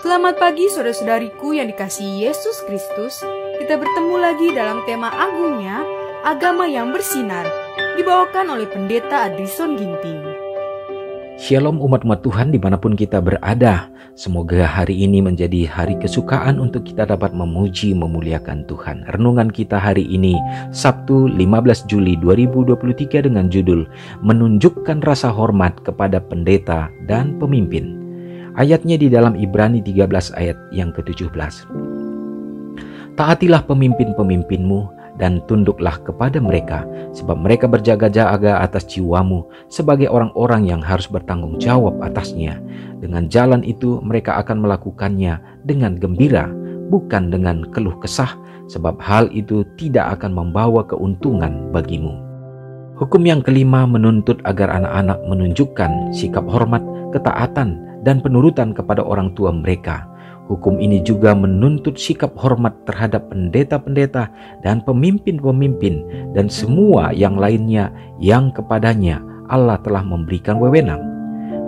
Selamat pagi saudara-saudariku yang dikasihi Yesus Kristus. Kita bertemu lagi dalam tema agungnya, agama yang bersinar, dibawakan oleh Pendeta Adrison Ginting. Shalom umat-umat Tuhan dimanapun kita berada. Semoga hari ini menjadi hari kesukaan untuk kita dapat memuji memuliakan Tuhan. Renungan kita hari ini Sabtu 15 Juli 2023 dengan judul Menunjukkan Rasa Hormat kepada Pendeta dan Pemimpin. Ayatnya di dalam Ibrani 13 ayat yang ke-17. Taatilah pemimpin-pemimpinmu dan tunduklah kepada mereka, sebab mereka berjaga-jaga atas jiwamu sebagai orang-orang yang harus bertanggung jawab atasnya. Dengan jalan itu mereka akan melakukannya dengan gembira, bukan dengan keluh kesah, sebab hal itu tidak akan membawa keuntungan bagimu. Hukum yang kelima menuntut agar anak-anak menunjukkan sikap hormat, ketaatan, dan penurutan kepada orang tua mereka. Hukum ini juga menuntut sikap hormat terhadap pendeta-pendeta dan pemimpin-pemimpin dan semua yang lainnya yang kepadanya Allah telah memberikan wewenang.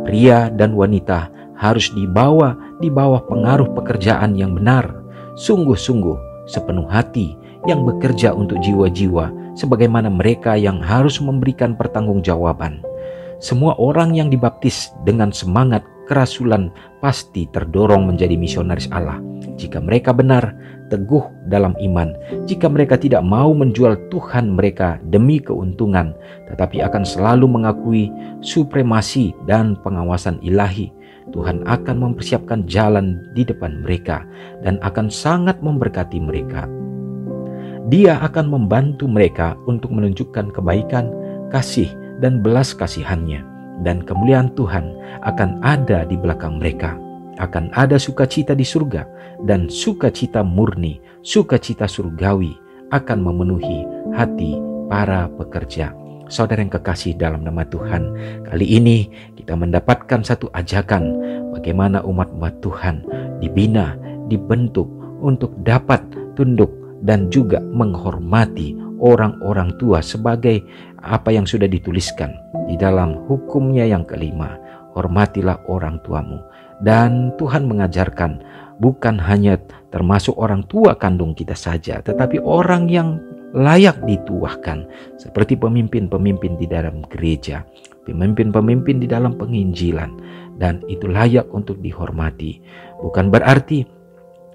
Pria dan wanita harus dibawa di bawah pengaruh pekerjaan yang benar, sungguh-sungguh sepenuh hati yang bekerja untuk jiwa-jiwa sebagaimana mereka yang harus memberikan pertanggungjawaban. Semua orang yang dibaptis dengan semangat kerasulan pasti terdorong menjadi misionaris Allah jika mereka benar, teguh dalam iman, jika mereka tidak mau menjual Tuhan mereka demi keuntungan, tetapi akan selalu mengakui supremasi dan pengawasan ilahi. Tuhan akan mempersiapkan jalan di depan mereka dan akan sangat memberkati mereka. Dia akan membantu mereka untuk menunjukkan kebaikan, kasih, dan belas kasihannya. Dan kemuliaan Tuhan akan ada di belakang mereka. Akan ada sukacita di surga, dan sukacita murni, sukacita surgawi akan memenuhi hati para pekerja. Saudara yang kekasih dalam nama Tuhan, kali ini kita mendapatkan satu ajakan bagaimana umat-umat Tuhan dibina, dibentuk untuk dapat tunduk dan juga menghormati orang-orang tua sebagai apa yang sudah dituliskan di dalam hukumnya yang kelima. Hormatilah orang tuamu. Dan Tuhan mengajarkan bukan hanya termasuk orang tua kandung kita saja, tetapi orang yang layak dituahkan seperti pemimpin-pemimpin di dalam gereja, pemimpin-pemimpin di dalam penginjilan, dan itu layak untuk dihormati. Bukan berarti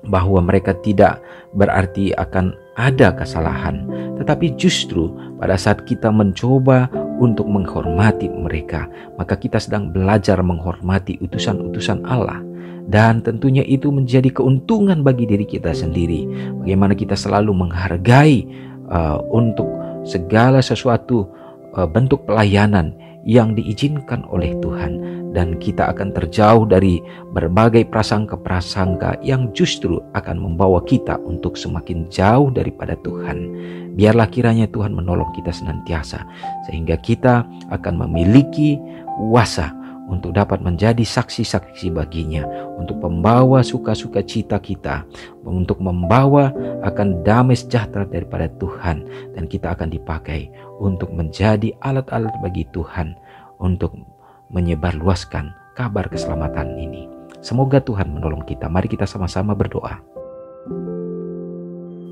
bahwa mereka tidak berarti akan ada kesalahan, tetapi justru pada saat kita mencoba untuk menghormati mereka, maka kita sedang belajar menghormati utusan-utusan Allah. Dan tentunya itu menjadi keuntungan bagi diri kita sendiri. Bagaimana kita selalu menghargai untuk segala sesuatu bentuk pelayanan yang diizinkan oleh Tuhan, dan kita akan terjauh dari berbagai prasangka-prasangka yang justru akan membawa kita untuk semakin jauh daripada Tuhan. Biarlah kiranya Tuhan menolong kita senantiasa, sehingga kita akan memiliki kuasa untuk dapat menjadi saksi-saksi baginya, untuk membawa suka-suka cita kita, untuk membawa akan damai sejahtera daripada Tuhan, dan kita akan dipakai untuk menjadi alat-alat bagi Tuhan untuk menyebarluaskan kabar keselamatan ini. Semoga Tuhan menolong kita. Mari kita sama-sama berdoa.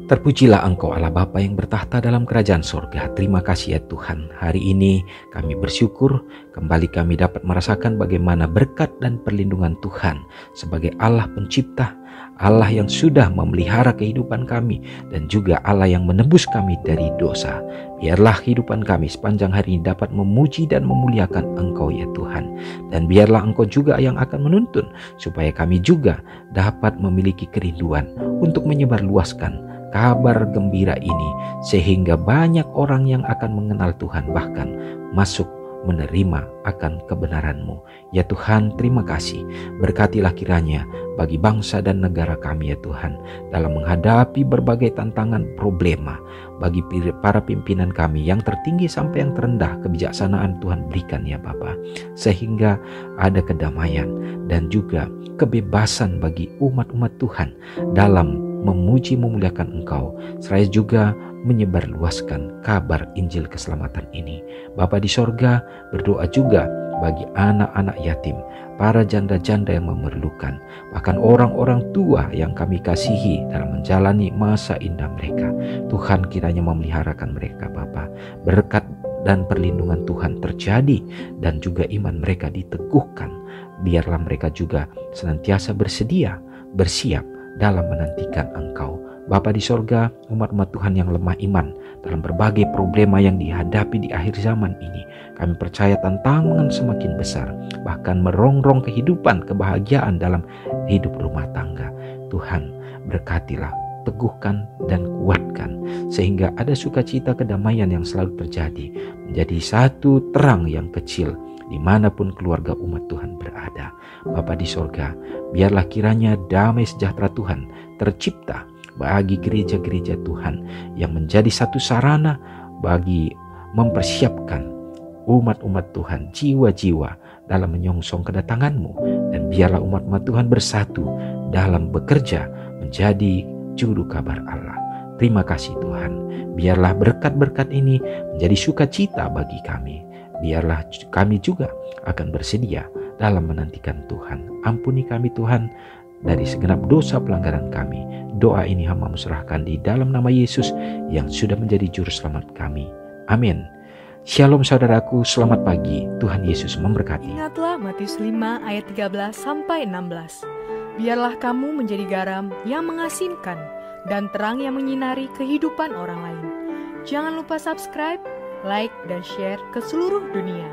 Terpujilah Engkau Allah Bapa yang bertahta dalam kerajaan sorga. Terima kasih ya Tuhan. Hari ini kami bersyukur kembali kami dapat merasakan bagaimana berkat dan perlindungan Tuhan sebagai Allah pencipta, Allah yang sudah memelihara kehidupan kami, dan juga Allah yang menebus kami dari dosa. Biarlah kehidupan kami sepanjang hari ini dapat memuji dan memuliakan Engkau ya Tuhan. Dan biarlah Engkau juga yang akan menuntun supaya kami juga dapat memiliki kerinduan untuk menyebarluaskan kabar gembira ini, sehingga banyak orang yang akan mengenal Tuhan, bahkan masuk menerima akan kebenaran-Mu. Ya Tuhan, terima kasih. Berkatilah kiranya bagi bangsa dan negara kami ya Tuhan, dalam menghadapi berbagai tantangan problema. Bagi para pimpinan kami yang tertinggi sampai yang terendah, kebijaksanaan Tuhan berikan ya Bapa, sehingga ada kedamaian dan juga kebebasan bagi umat-umat Tuhan dalam memuji memuliakan Engkau, seraya juga menyebarluaskan kabar Injil keselamatan ini. Bapa di sorga, berdoa juga bagi anak-anak yatim, para janda-janda yang memerlukan, bahkan orang-orang tua yang kami kasihi dalam menjalani masa indah mereka. Tuhan kiranya memeliharakan mereka Bapa. Berkat dan perlindungan Tuhan terjadi dan juga iman mereka diteguhkan. Biarlah mereka juga senantiasa bersedia, bersiap dalam menantikan Engkau. Bapa di sorga, umat-umat Tuhan yang lemah iman dalam berbagai problema yang dihadapi di akhir zaman ini, kami percaya tantangan semakin besar, bahkan merongrong kehidupan, kebahagiaan dalam hidup rumah tangga. Tuhan, berkatilah, teguhkan dan kuatkan, sehingga ada sukacita kedamaian yang selalu terjadi, menjadi satu terang yang kecil dimanapun keluarga umat Tuhan berada. Bapa di sorga, biarlah kiranya damai sejahtera Tuhan tercipta bagi gereja-gereja Tuhan yang menjadi satu sarana bagi mempersiapkan umat-umat Tuhan, jiwa-jiwa dalam menyongsong kedatangan-Mu. Dan biarlah umat-umat Tuhan bersatu dalam bekerja menjadi juru kabar Allah. Terima kasih Tuhan. Biarlah berkat-berkat ini menjadi sukacita bagi kami. Biarlah kami juga akan bersedia dalam menantikan Tuhan. Ampuni kami Tuhan dari segenap dosa pelanggaran kami. Doa ini hamba-Mu serahkan di dalam nama Yesus yang sudah menjadi juru selamat kami. Amin. Shalom saudaraku, selamat pagi. Tuhan Yesus memberkati. Ingatlah Matius 5 ayat 13-16. Biarlah kamu menjadi garam yang mengasinkan dan terang yang menyinari kehidupan orang lain. Jangan lupa subscribe, like, dan share ke seluruh dunia.